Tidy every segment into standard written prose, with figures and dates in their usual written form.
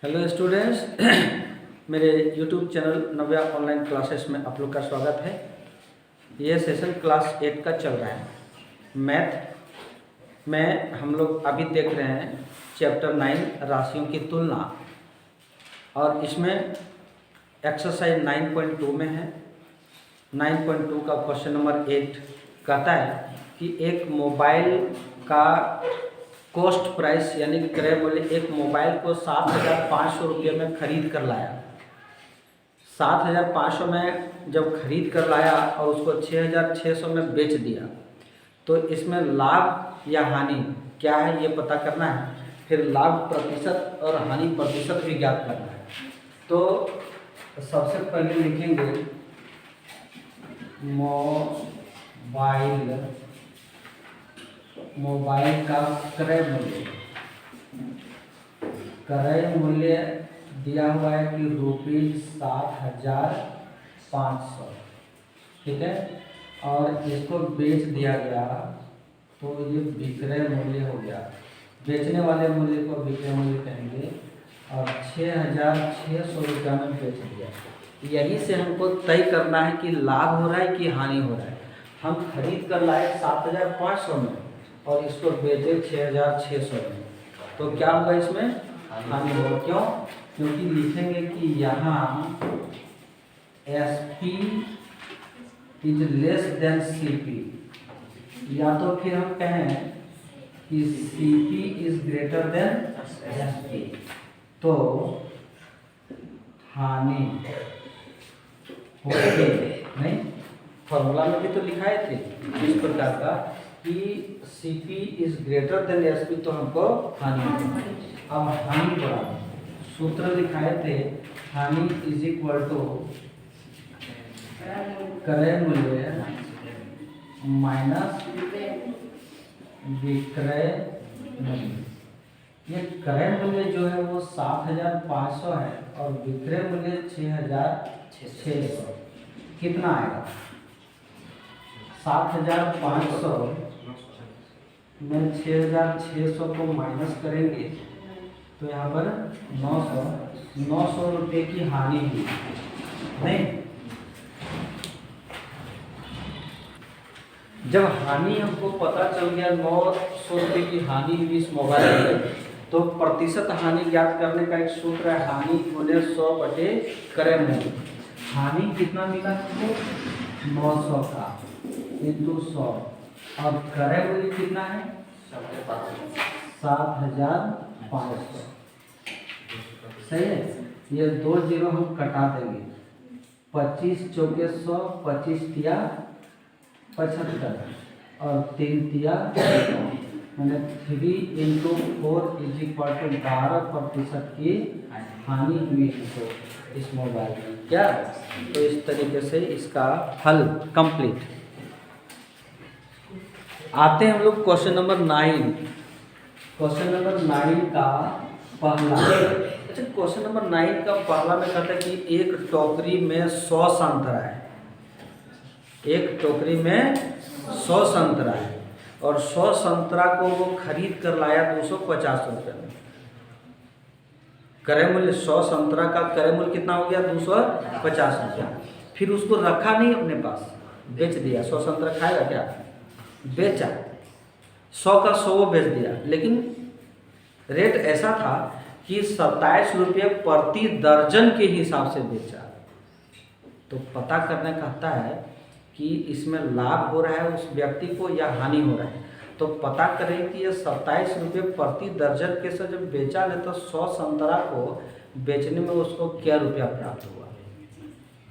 Hello students मेरे YouTube channel नव्या online classes में आप लोग का स्वागत है। ये सेशन क्लास 8 का चल रहा है। मैथ में हम लोग अभी देख रहे हैं चैप्टर 9 राशियों की तुलना, और इसमें एक्सरसाइज 9.2 में है। 9.2 का क्वेश्चन नंबर 8 कहता है कि एक मोबाइल का कॉस्ट प्राइस यानी कि क्रय मूल्य, एक मोबाइल को 7,500 रुपये में खरीद कर लाया। 7,500 में जब खरीद कर लाया और उसको 6,600 में बेच दिया, तो इसमें लाभ या हानि क्या है ये पता करना है। फिर लाभ प्रतिशत और हानि प्रतिशत भी ज्ञात करना है। तो सबसे पहले लिखेंगे मोबाइल का क्रय मूल्य। क्रय मूल्य दिया हुआ है कि ₹7,500, ठीक है। और इसको बेच दिया गया तो ये विक्रय मूल्य हो गया। बेचने वाले मूल्य को विक्रय मूल्य कहेंगे, और 6,600 रुपया में बेच दिया। यही से हमको तय करना है कि लाभ हो रहा है कि हानि हो रहा है। हम खरीद कर लाए 7,500 में और इसको बेचे 6,600 में, तो क्या होगा इसमें? हानि होगा। क्यों? क्योंकि लिखेंगे कि यहाँ SP is less than CP, या तो फिर हम कहें कि CP is greater than SP, तो हानि होगी नहीं। फॉर्मूला में भी तो लिखाए थे इस प्रकार का कि CP is greater than SP, तो हमको हानि होगी। अब हानि बराबर सूत्र लिखाए थे, हानि इज इक्वल टू क्रय मूल्य माइनस विक्रय मूल्य। ये क्रय मूल्य जो है वो 7,500 है और विक्रय मूल्य 6,600। कितना आएगा? 7,500 में 6,600 को माइनस करेंगे तो यहाँ पर 900 रुपये की हानि हुई नहीं। जब हानि हमको पता चल गया 900 रुपये की हानि हुई इस मोबाइल में, तो प्रतिशत हानि ज्ञात करने का एक सूत्र है, हानि गुणे 100 बटे क्रय मूल्य। हानि कितना मिला हमको? 900 का इंटू 100, और क्रय मूल्य कितना है? 7,500। सही है। ये 2 जीरो हम कटा देंगे। 25 चौके 100, 25 तिया 75 और 3 तिया, मैंने 3 इंटू 4 इज इक्वल टू 12% की हानि हुई है इस मोबाइल में। क्या? तो इस तरीके से इसका हल कंप्लीट। आते हैं हम लोग क्वेश्चन नंबर 9। क्वेश्चन नंबर 9 का पहला, अच्छा क्वेश्चन नंबर 9 का पहला में कहता है कि एक टोकरी में 100 संतरा है। एक टोकरी में 100 संतरा है और 100 संतरा को वो खरीद कर लाया 250 रुपये में। क्रय मूल्य 100 संतरा का क्रय मूल्य कितना हो गया? 250 रुपया। फिर उसको रखा नहीं अपने पास, बेच दिया। 100 संतरा खाएगा क्या? बेचा, 100 का 100 बेच दिया। लेकिन रेट ऐसा था कि 27 रुपये प्रति दर्जन के हिसाब से बेचा। तो पता करना कहता है कि इसमें लाभ हो रहा है उस व्यक्ति को या हानि हो रहा है। तो पता करें कि ये 27 रुपये प्रति दर्जन के से जब बेचा ले तो 100 संतरा को बेचने में उसको क्या रुपया प्राप्त हुआ।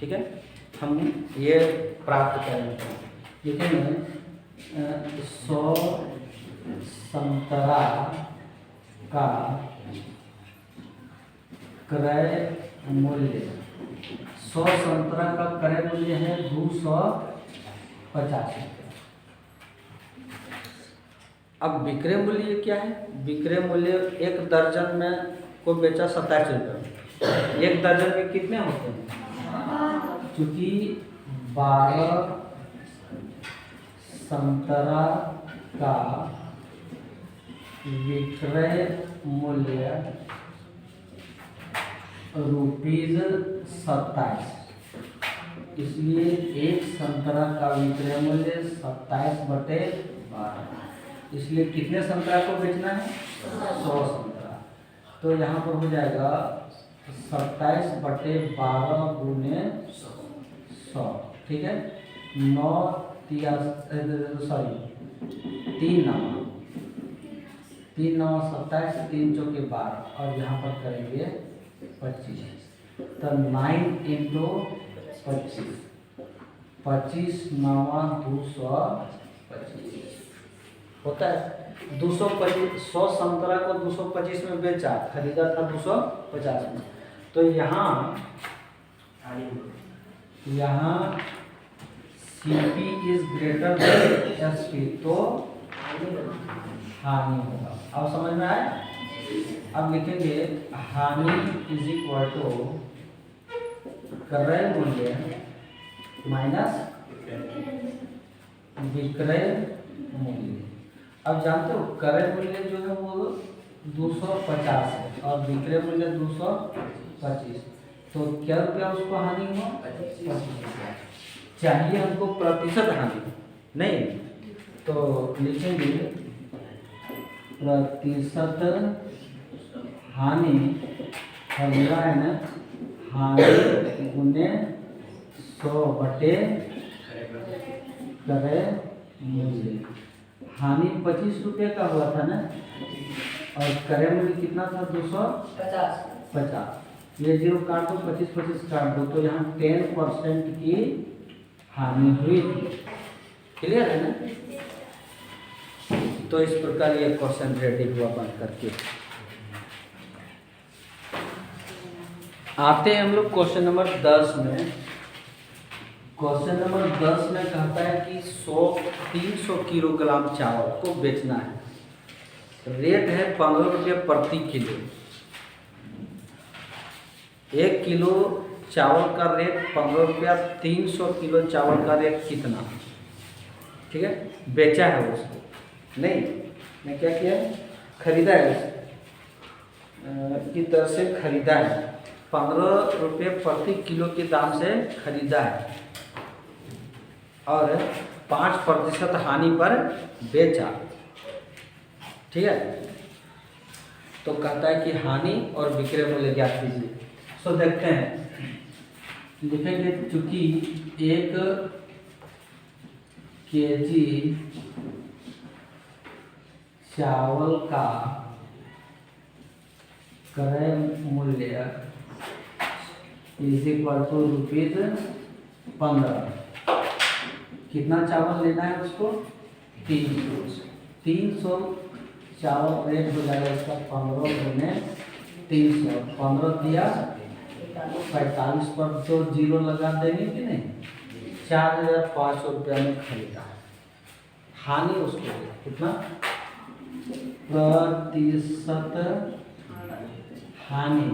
ठीक है, हम ये प्राप्त करेंगे। लिखेंगे 100 संतरा का क्रय मूल्य, 100 संतरा का क्रय मूल्य है 250 रुपये। अब विक्रय मूल्य क्या है? विक्रय मूल्य एक दर्जन में को बेचा 27 रुपये। एक दर्जन में कितने होते हैं? चूंकि 12 संतरा का विक्रय मूल्य ₹27, इसलिए एक संतरा का विक्रय मूल्य 27/12, इसलिए कितने संतरा को बेचना है? 100 संतरा। तो यहाँ पर हो जाएगा 27/12 गुने 100, ठीक है। 3 9 27, 3 चौके 12, और यहाँ पर करेंगे 25, तो 9 × 25, 25 9 225 होता है। 225, 100 संतरा को 225 में बेचा, खरीदा था 250 में। तो यहाँ CP is greater than SP, तो हानि होगा। अब समझ में आया? अब लिखेंगे हानि इज इक्वल टू क्रय मूल्य माइनस विक्रय मूल्य। अब जानते हो क्रय मूल्य जो है वो 250 है और विक्रय मूल्य 225, तो क्या रुपया उसको हानि हुआ? 25 रुपया। चाहिए हमको प्रतिशत हानि, नहीं तो लिखेंगे प्रतिशत हानि, हानि गुने 100/क्रय मूल्य। हानि 25 रुपये का हुआ था ना, और क्रय मूल्य कितना था? 250। ये 0 काट दो, 25 काट दो, तो यहाँ 10% की हानि हुई थी। क्लियर है ना? तो इस प्रकार ये क्वेश्चन रेडी हुआ बन करके। आते हैं हम लोग क्वेश्चन नंबर 10 में। क्वेश्चन नंबर 10 में कहता है कि 300 किलोग्राम चावल को बेचना है, रेट है 15 रुपये प्रति किलो। 1 किलो चावल का रेट 15 रुपया, 300 किलो चावल का रेट कितना? ठीक है, बेचा है उसको, नहीं मैं क्या किया, खरीदा है की तरह से खरीदा है, 15 रुपये प्रति किलो के दाम से खरीदा है और 5% हानि पर बेचा। ठीक है, तो कहता है कि हानि और विक्रय मूल्य ज्ञात कीजिए। सो देखते हैं, लिखेंगे चूंकि 1 केजी चावल का क्रय मूल्य इज इक्वल टू ₹15। कितना चावल लेना है उसको? 300 चावल रेट हो जाएगा इसका 15 गुने 300, 15 दिया 45 पर तो 0 लगा देंगे कि नहीं, 4500 रुपया में खरीदा। हानि उसको कितना? प्रतिशत हानि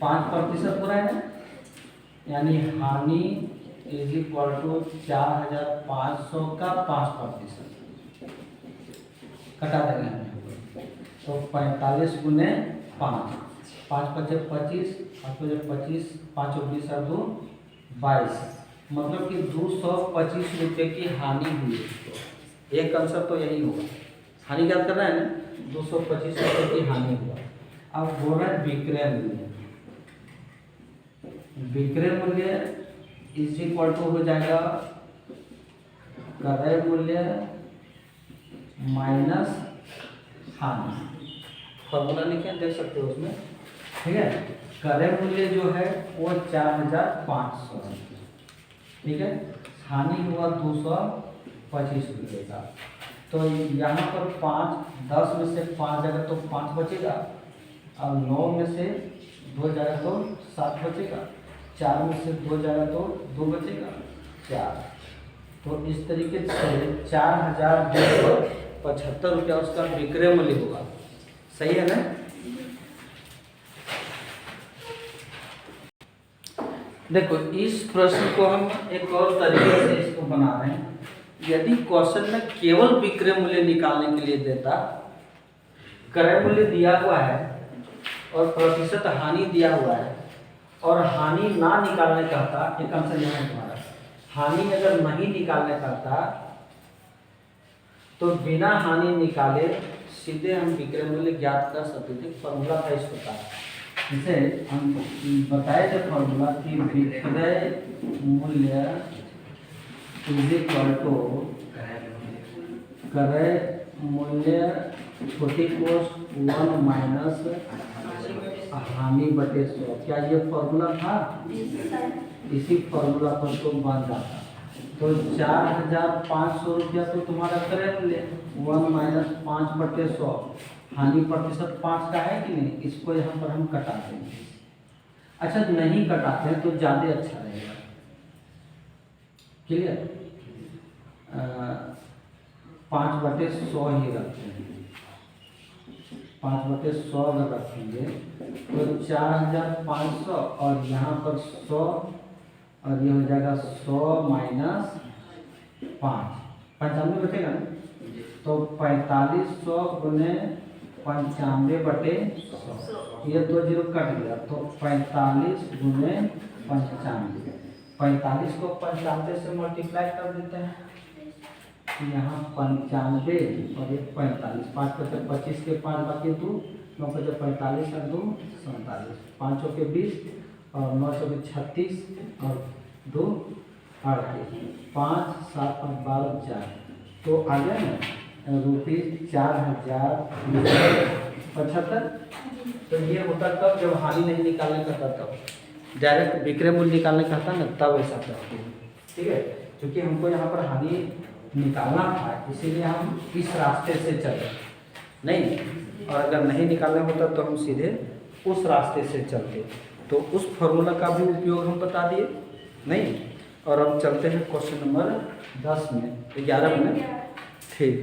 5% हो रहा है ना, यानी हानि इज इक्वल टू 4500 का 5% कटा देंगे हम, तो 45 गुने 5, 5 × 25, 5 × 25, 5 × 20 और 2 22, मतलब कि 225 रुपये की हानि हुई है। एक आंसर तो यही होगा, हानि क्या करना है ना, 225 रुपये की हानि हुआ। अब बोल रहा है विक्रय मूल्य, विक्रय मूल्य इज इक्वल टू हो जाएगा क्रय मूल्य माइनस हानि। फॉर्मूला लिखे देख सकते हो उसमें, ठीक है। क्रय मूल्य जो है वो 4500 है, ठीक है। हानि हुआ 225 रुपये का। तो यहाँ पर 5, 10 में से 5 जाएगा तो 5 बचेगा, और 9 में से 2 जाएगा तो 7 बचेगा, 4 में से 2 जाएगा तो 2 बचेगा, 4। तो इस तरीके से 4275 रुपया उसका विक्रय मूल्य होगा। सही है ना? देखो इस प्रश्न को हम एक और तरीके से इसको बना रहे हैं। यदि क्वेश्चन में केवल विक्रय मूल्य निकालने के लिए देता, क्रय मूल्य दिया हुआ है और प्रतिशत हानि दिया हुआ है और हानि ना निकालने कहता, एक आंसर यहाँ है तुम्हारा, हानि अगर नहीं निकालने कहता तो बिना हानि निकाले सीधे हम विक्रय मूल्य ज्ञात कर सकते थे। फॉर्मूला था इस प्रकार, जैसे हम बताए थे फॉर्मूला कि विक्रय मूल्य इज इक्वल टू क्रय मूल्य छोटी कोष्ठ 1 माइनस हानि बटे 100। क्या ये फॉर्मूला था? इसी फॉर्मूला पर तो बन जाता। तो 4,500 रुपया तो तुम्हारा क्रय मूल्य 1 माइनस 5 बटे 100, हानि प्रतिशत 5 का है कि नहीं, इसको यहाँ पर हम कटा देंगे। अच्छा नहीं कटाते हैं तो ज़्यादा अच्छा रहेगा, क्लियर? 5 बटे 100 ही रखते हैं, 5 बटे 100 अगर रखेंगे तो 4,500 और यहाँ पर 100 और ये हो जाएगा 100 माइनस 5, 95 बचेगा ना, तो 4500 गुने 95 बटे 100, ये 2 जीरो कट गया तो 45 गुने 95, 45 को 95 से मल्टीप्लाई कर देते हैं, यहाँ 95 और ये 45, 5 पचे 25 के 5 बाकी 2, 9 पचे 45 और 2 47, 5 के 20 और 9 के 36 और 2 38, 5 7 और 12 4, तो आ गया ना ₹4,075। तो ये होता तब जब हानि नहीं निकालने का था, तब डायरेक्ट विक्रय मूल्य निकालने का था ना, तब ऐसा करते हैं, ठीक है। क्योंकि हमको यहाँ पर हानि निकालना था इसीलिए हम इस रास्ते से चले नहीं, और अगर नहीं निकालना होता तो हम सीधे उस रास्ते से चलते। तो उस फॉर्मूला का भी उपयोग हम बता दिए नहीं। और अब चलते हैं क्वेश्चन नंबर 10 में, 11 में, ठीक।